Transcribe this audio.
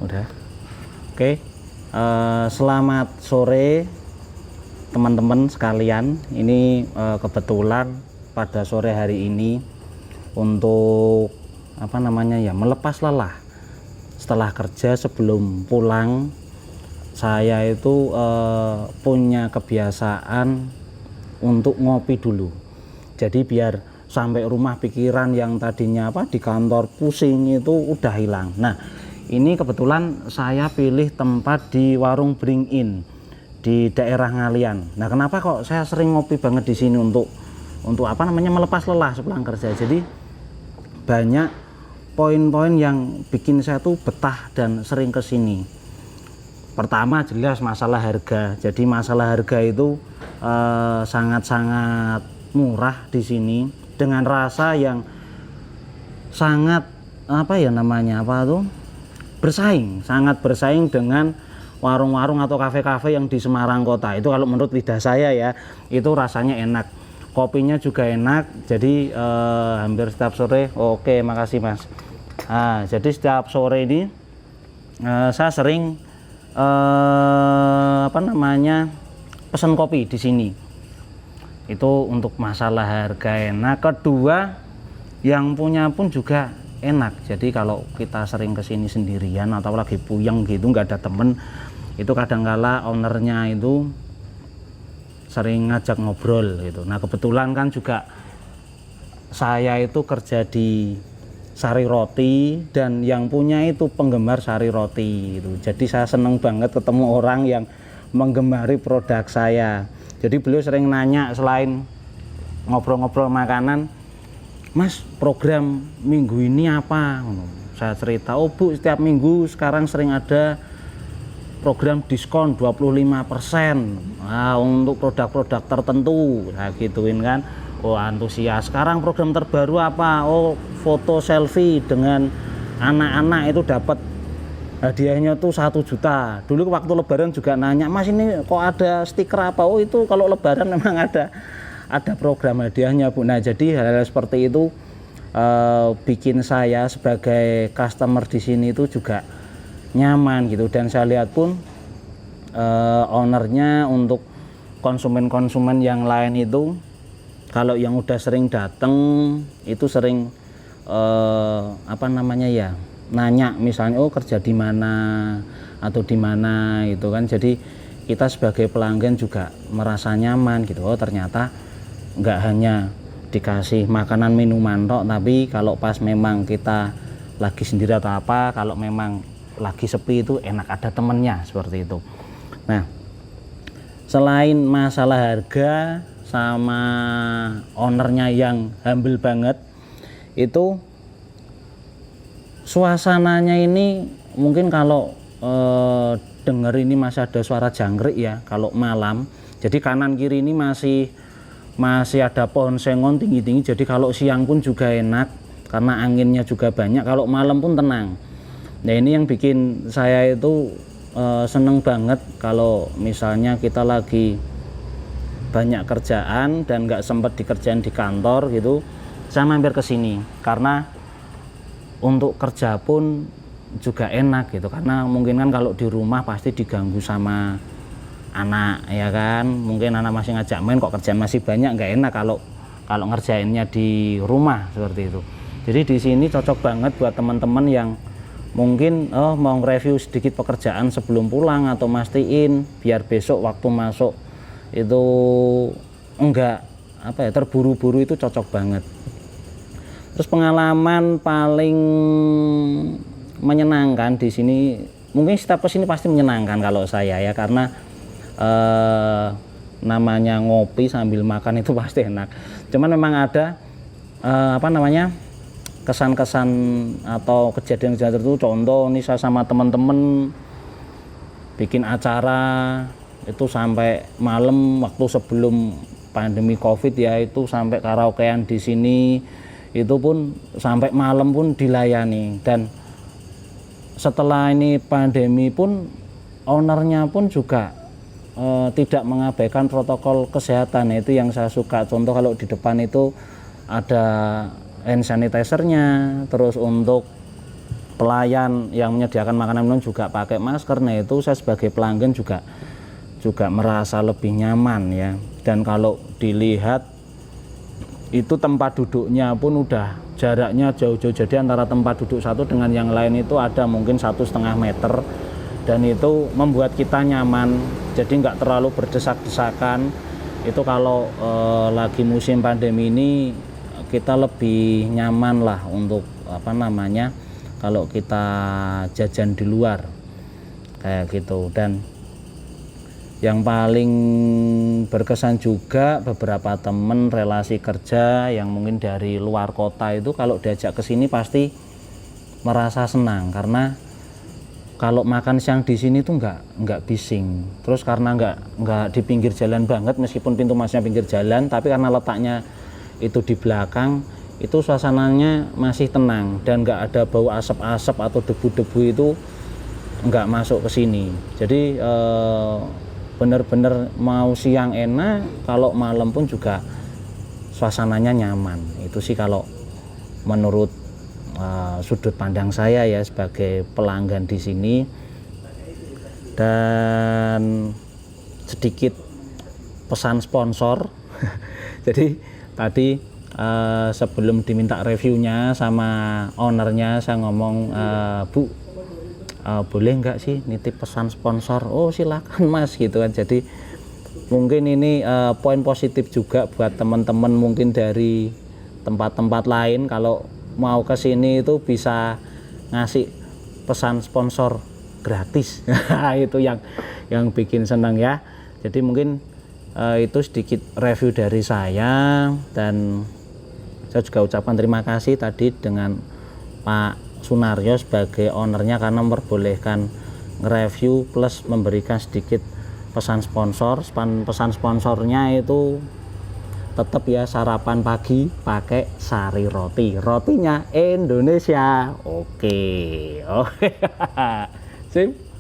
Udah. Oke. Selamat sore teman-teman sekalian. Ini kebetulan pada sore hari ini untuk melepas lelah setelah kerja. Sebelum pulang saya itu punya kebiasaan untuk ngopi dulu. Jadi biar sampai rumah pikiran yang tadinya di kantor pusing itu udah hilang. Nah, ini kebetulan saya pilih tempat di warung Bring In di daerah Ngalian. Nah, kenapa kok saya sering ngopi banget di sini untuk melepas lelah sepulang kerja. Jadi banyak poin-poin yang bikin saya tuh betah dan sering ke sini. Pertama jelas masalah harga. Jadi masalah harga itu sangat-sangat murah di sini dengan rasa yang sangat sangat bersaing dengan warung-warung atau kafe-kafe yang di Semarang kota. Itu kalau menurut lidah saya ya, itu rasanya enak, kopinya juga enak. Jadi hampir setiap sore. Oke, makasih Mas. Jadi setiap sore ini saya sering pesan kopi di sini. Itu untuk masalah harga enak. Kedua, yang punya pun juga enak. Jadi kalau kita sering kesini sendirian atau lagi puyeng gitu, nggak ada temen, itu kadangkala ownernya itu sering ngajak ngobrol gitu. Nah, kebetulan kan juga saya itu kerja di Sari Roti dan yang punya itu penggemar Sari Roti gitu. Jadi saya seneng banget ketemu orang yang menggemari produk saya. Jadi beliau sering nanya, selain ngobrol-ngobrol makanan, Mas, program minggu ini apa? Saya cerita, oh Bu, setiap minggu sekarang sering ada program diskon 25% untuk produk-produk tertentu. Saya gituin kan. Oh, antusias. Sekarang program terbaru apa? Oh, foto selfie dengan anak-anak itu dapat hadiahnya tuh 1 juta. Dulu waktu lebaran juga nanya, Mas ini kok ada stiker apa? Oh, itu kalau lebaran memang ada program hadiahnya Bu. Nah, jadi hal-hal seperti itu bikin saya sebagai customer di sini itu juga nyaman gitu. Dan saya lihat pun ownernya untuk konsumen-konsumen yang lain itu, kalau yang udah sering datang itu sering nanya misalnya, oh kerja di mana atau di mana itu kan. Jadi kita sebagai pelanggan juga merasa nyaman gitu. Oh, ternyata nggak hanya dikasih makanan minuman tok, tapi kalau pas memang kita lagi sendiri atau apa, kalau memang lagi sepi itu enak ada temennya, seperti itu. Nah, selain masalah harga sama ownernya yang humble banget, itu suasananya ini mungkin kalau denger ini masih ada suara jangkrik ya kalau malam. Jadi kanan kiri ini masih ada pohon sengon tinggi-tinggi, jadi kalau siang pun juga enak karena anginnya juga banyak, kalau malam pun tenang. Nah, ini yang bikin saya itu seneng banget kalau misalnya kita lagi banyak kerjaan dan nggak sempat dikerjain di kantor gitu, saya mampir ke sini karena untuk kerja pun juga enak gitu. Karena mungkin kan kalau di rumah pasti diganggu sama anak ya kan, mungkin anak masih ngajak main, kok kerjaan masih banyak, nggak enak kalau ngerjainnya di rumah seperti itu. Jadi di sini cocok banget buat teman-teman yang mungkin mau nge-review sedikit pekerjaan sebelum pulang atau mastiin biar besok waktu masuk itu enggak terburu-buru, itu cocok banget. Terus pengalaman paling menyenangkan di sini, mungkin setiap kesini pasti menyenangkan kalau saya ya, karena namanya ngopi sambil makan itu pasti enak. Cuman memang ada kesan-kesan atau kejadian tertentu. Contoh nih, saya sama teman-teman bikin acara itu sampai malam waktu sebelum pandemi Covid ya, itu sampai karaokean di sini, itu pun sampai malam pun dilayani. Dan setelah ini pandemi pun ownernya pun juga tidak mengabaikan protokol kesehatan. Itu yang saya suka. Contoh kalau di depan itu ada hand sanitizer-nya, terus untuk pelayan yang menyediakan makanan minum juga pakai masker. Nah itu saya sebagai pelanggan juga merasa lebih nyaman ya. Dan kalau dilihat itu tempat duduknya pun udah jaraknya jauh-jauh, jadi antara tempat duduk satu dengan yang lain itu ada mungkin 1,5 meter, dan itu membuat kita nyaman, jadi nggak terlalu berdesak-desakan. Itu kalau lagi musim pandemi ini kita lebih nyaman lah untuk kalau kita jajan di luar kayak gitu. Dan yang paling berkesan juga beberapa temen relasi kerja yang mungkin dari luar kota itu kalau diajak ke sini pasti merasa senang, karena kalau makan siang di sini tuh nggak bising. Terus karena nggak di pinggir jalan banget, meskipun pintu masuknya pinggir jalan, tapi karena letaknya itu di belakang, itu suasananya masih tenang dan nggak ada bau asap-asap atau debu-debu itu nggak masuk ke sini. Jadi bener-bener mau siang enak, kalau malam pun juga suasananya nyaman. Itu sih kalau menurut sudut pandang saya ya sebagai pelanggan di sini. Dan sedikit pesan sponsor. Jadi tadi sebelum diminta reviewnya sama ownernya, saya ngomong, Bu, boleh nggak sih nitip pesan sponsor? Oh silakan Mas, gitu kan. Jadi mungkin ini poin positif juga buat teman-teman mungkin dari tempat-tempat lain, kalau mau ke sini itu bisa ngasih pesan sponsor gratis. Itu yang bikin senang ya. Jadi mungkin itu sedikit review dari saya, dan saya juga ucapkan terima kasih tadi dengan Pak Sunaryo sebagai ownernya karena memperbolehkan nge-review plus memberikan sedikit pesan sponsor. Pesan sponsornya itu tetap ya, sarapan pagi pakai sari roti, rotinya Indonesia. Oke. Sip.